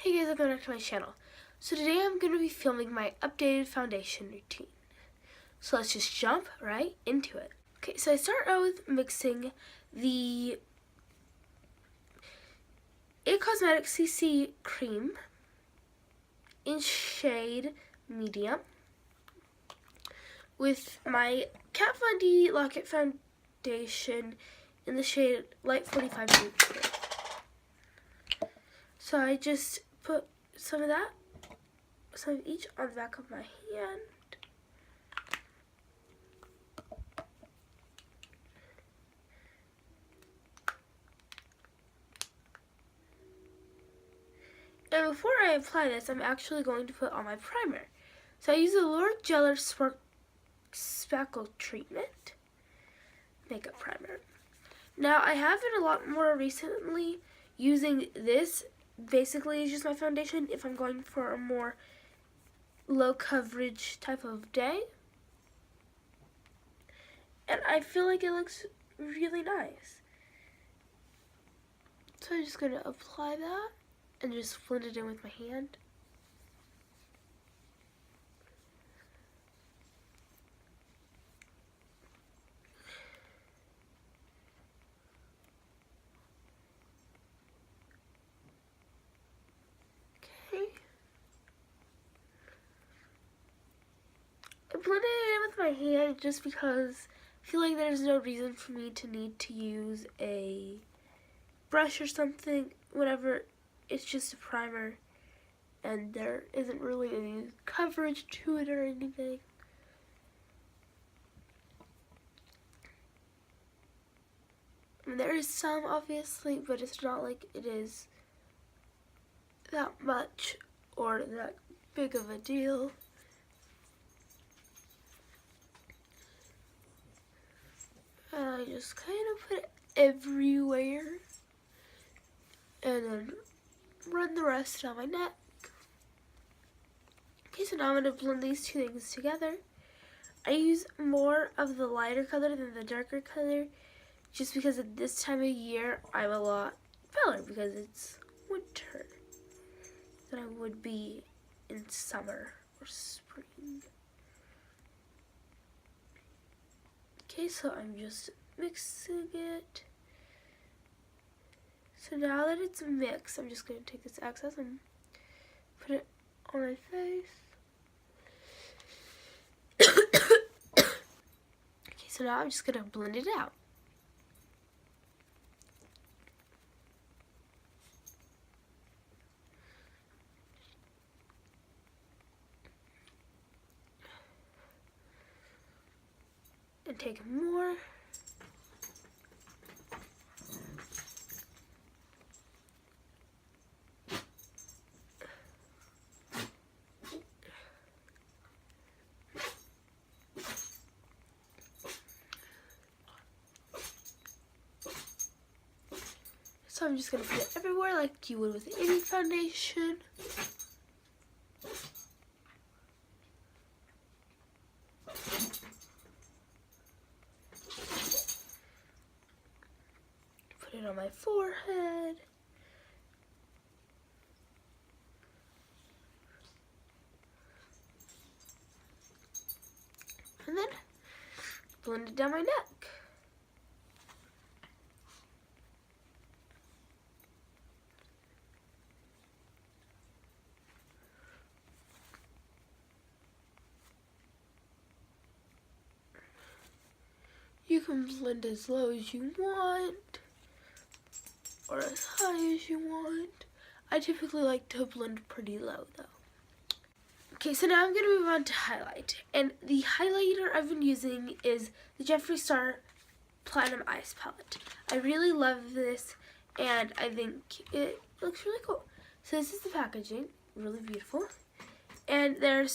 Hey guys, welcome back to my channel. So today I'm going to be filming my updated foundation routine. So let's just jump right into it. Okay, so I start out with mixing the It Cosmetics CC cream in shade medium with my Kat Von D Lock-It foundation in the shade Light 45 Neutral. So I just put some of each on the back of my hand. And before I apply this, I'm actually going to put on my primer. So I use the L'Oreal Geller Spackle Treatment Makeup Primer. Now I have been a lot more recently using this. Basically, it's just my foundation if I'm going for a more low coverage type of day. And I feel like it looks really nice. So I'm just going to apply that and just blend it in with my hand. Okay. I blended it in with my hand just because I feel like there's no reason for me to need to use a brush or something. Whenever it's just a primer and there isn't really any coverage to it or anything. I mean, there is some obviously, but it's not like it is that much or that big of a deal. And I just kind of put it everywhere and then run the rest on my neck. Okay, so now I'm going to blend these two things together. I use more of the lighter color than the darker color just because at this time of year I'm a lot paler because it's winter than I would be in summer or spring. Okay, so I'm just mixing it. So now that it's mixed, I'm just going to take this excess and put it on my face. Okay, so now I'm just going to blend it out. And take more. So I'm just going to put it everywhere like you would with any foundation. Put it on my forehead. And then blend it down my neck. You can blend as low as you want or as high as you want. I typically like to blend pretty low though. Okay, so now I'm going to move on to highlight. And the highlighter I've been using is the Jeffree Star Platinum Ice Palette. I really love this and I think it looks really cool. So this is the packaging, really beautiful. And there are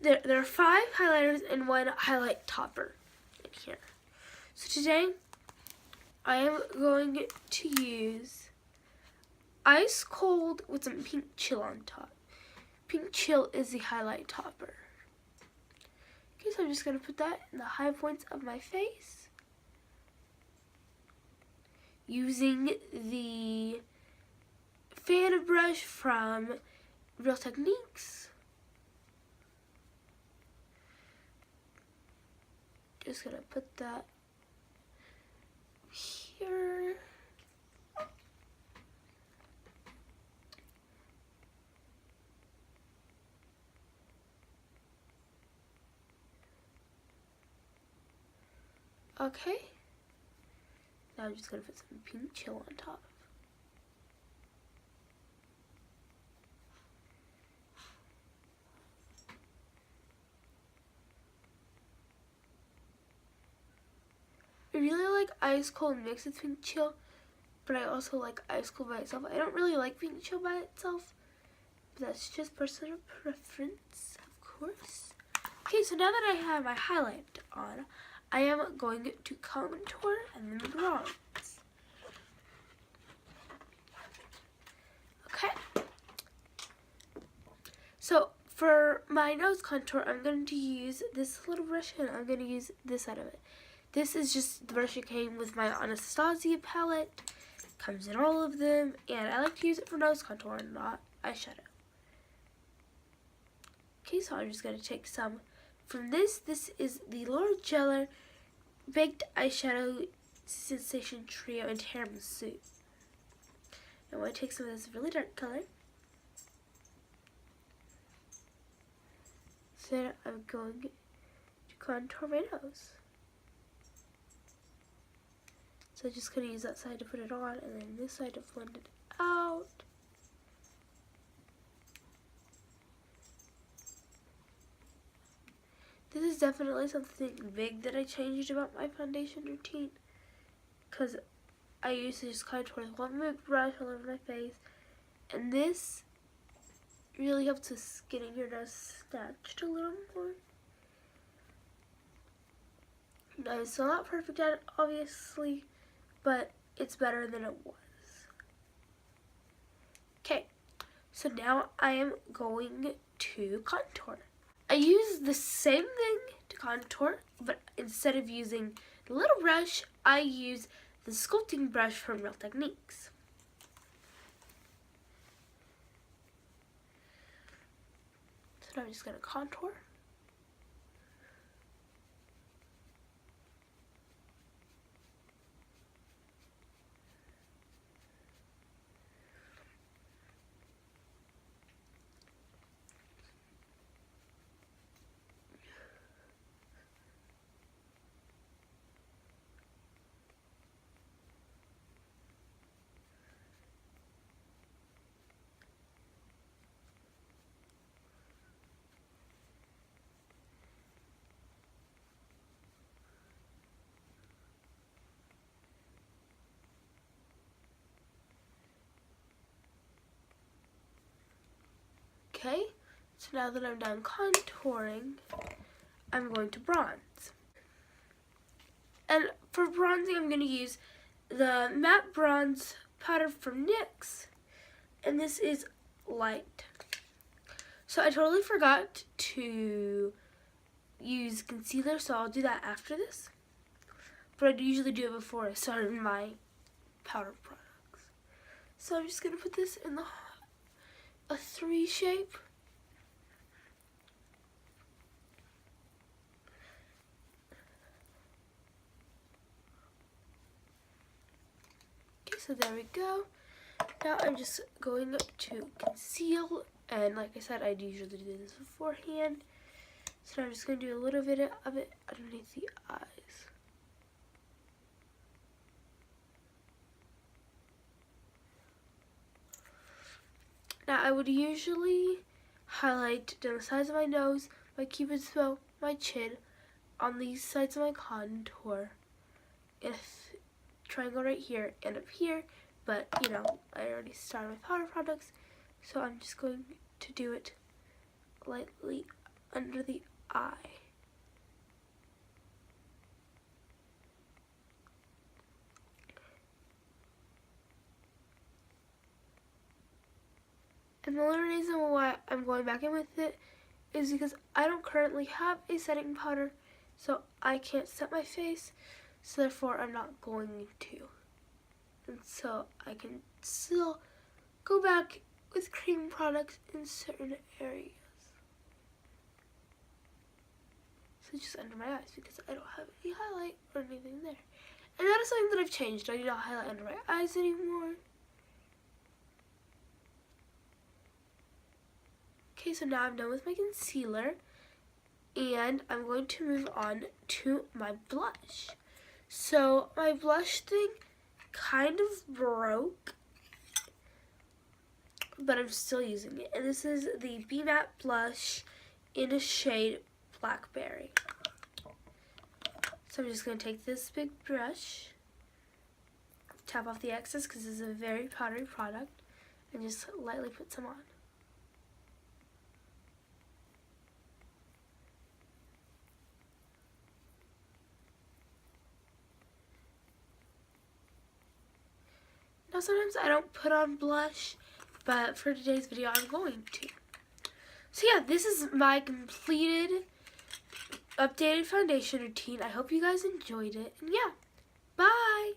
there are 5 highlighters and 1 highlight topper in here. So today I am going to use Ice Cold with some Pink Chill on top. Pink Chill is the highlight topper. Okay, so I'm just going to put that in the high points of my face. Using the fan brush from Real Techniques. Just gonna put that here. Okay. Now I'm just gonna put some pink chill on top. I really like ice cold mixed with pink chill, but I also like ice cold by itself. I don't really like pink chill by itself, but that's just personal preference, of course. Okay, so now that I have my highlight on, I am going to contour and then bronze. Okay. So for my nose contour, I'm going to use this little brush and I'm going to use this side of it. This is just the brush that came with my Anastasia palette. Comes in all of them, and I like to use it for nose contour and not eyeshadow. Okay, so I'm just going to take some from this. This is the Laura Geller Baked Eyeshadow Sensation Trio in Tiramisu. I'm going to take some of this really dark color. So then I'm going to contour my nose. So I'm just going to use that side to put it on, and then this side to blend it out. This is definitely something big that I changed about my foundation routine, because I used to just contour with one big brush all over my face, and this really helps with getting your nose snatched a little more. I'm still not perfect at it, obviously, but it's better than it was. Okay, so now I am going to contour. I use the same thing to contour, but instead of using the little brush, I use the sculpting brush from Real Techniques. So now I'm just going to contour. Okay, so now that I'm done contouring, I'm going to bronze. And for bronzing, I'm going to use the matte bronze powder from NYX, and this is light. So I totally forgot to use concealer, so I'll do that after this. But I usually do it before I start my powder products. So I'm just going to put this in a 3 shape. Okay, so there we go. Now I'm just going to conceal, and like I said, I usually do this beforehand. So now I'm just going to do a little bit of it underneath the eyes. Now I would usually highlight down the sides of my nose, my cupid's bow, my chin, on these sides of my contour, and a triangle right here and up here, but you know, I already started my powder products, so I'm just going to do it lightly under the eye. And the only reason why I'm going back in with it is because I don't currently have a setting powder, so I can't set my face, so therefore I'm not going to. And so I can still go back with cream products in certain areas. So just under my eyes because I don't have any highlight or anything there. And that is something that I've changed. I do not highlight under my eyes anymore. Okay, so now I'm done with my concealer. And I'm going to move on to my blush. So my blush thing kind of broke, but I'm still using it. And this is the Be Matte blush in a shade Blackberry. So I'm just going to take this big brush, tap off the excess because this is a very powdery product, and just lightly put some on. Now sometimes I don't put on blush, but for today's video I'm going to. So yeah, this is my completed updated foundation routine. I hope you guys enjoyed it. And yeah, bye!